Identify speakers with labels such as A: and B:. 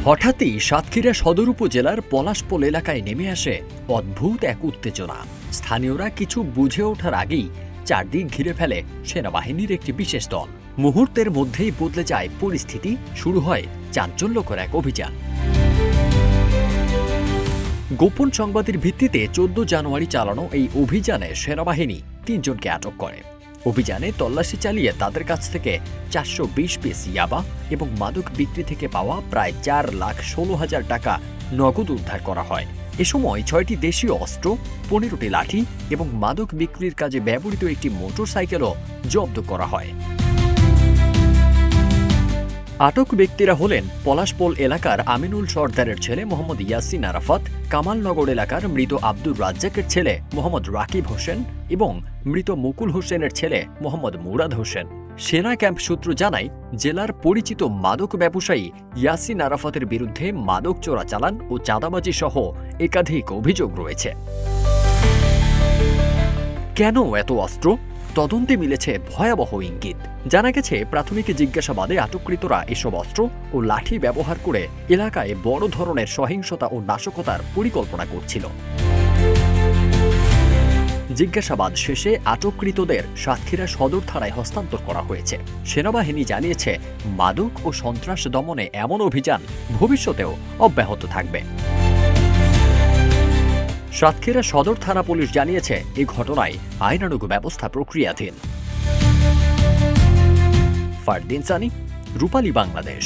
A: হঠাৎই সাতক্ষীরা সদর উপজেলার পলাশপোল এলাকায় নেমে আসে অদ্ভুত এক উত্তেজনা। স্থানীয়রা কিছু বুঝে ওঠার আগেই চারদিক ঘিরে ফেলে সেনাবাহিনীর একটি বিশেষ দল। মুহূর্তের মধ্যেই বদলে যায় পরিস্থিতি, শুরু হয় চাঞ্চল্যকর এক অভিযান। গোপন সংবাদের ভিত্তিতে 14 জানুয়ারি চালানো এই অভিযানে সেনাবাহিনী 3 জনকে আটক করে। অভিযানে তল্লাশি চালিয়ে তাদের কাছ থেকে 420 পিস ইয়াবা এবং মাদক বিক্রি থেকে পাওয়া প্রায় 4,16,000 টাকা নগদ উদ্ধার করা হয়। এ সময় 6টি দেশীয় অস্ত্র, 15টি লাঠি এবং মাদক বিক্রির কাজে ব্যবহৃত একটি মোটরসাইকেলও জব্দ করা হয়। আটক ব্যক্তিরা হলেন পলাশপোল এলাকার আমিনুল সর্দারের ছেলে মোহাম্মদ ইয়াসিন আরাফাত, কামালনগর এলাকার মৃত আব্দুর রাজ্জাকের ছেলে মোহাম্মদ রাকিব হোসেন এবং মৃত মুকুল হোসেনের ছেলে মোহাম্মদ মুরাদ হোসেন। সেনা ক্যাম্প সূত্র জানায়, জেলার পরিচিত মাদক ব্যবসায়ী ইয়াসিন আরাফাতের বিরুদ্ধে মাদক চোরাচালান ও চাঁদাবাজি সহ একাধিক অভিযোগ রয়েছে। কেন এত অস্ত্র? তদন্তে মিলেছে ভয়াবহ ইঙ্গিত। জানা গেছে, প্রাথমিক জিজ্ঞাসাবাদে আটককৃতরা এসব অস্ত্র ও লাঠি ব্যবহার করে এলাকায় বড় ধরনের সহিংসতা ও নাশকতার পরিকল্পনা করছিল। জিজ্ঞাসাবাদ শেষে আটককৃতদের সাতক্ষীরা সদর থানায় হস্তান্তর করা হয়েছে। সেনাবাহিনী জানিয়েছে, মাদক ও সন্ত্রাস দমনে এমন অভিযান ভবিষ্যতেও অব্যাহত থাকবে। সাতক্ষীরা সদর থানা পুলিশ জানিয়েছে, এই ঘটনায় আইনানুগ ব্যবস্থা প্রক্রিয়াধীন। ফারদিন সানি, রূপালী বাংলাদেশ।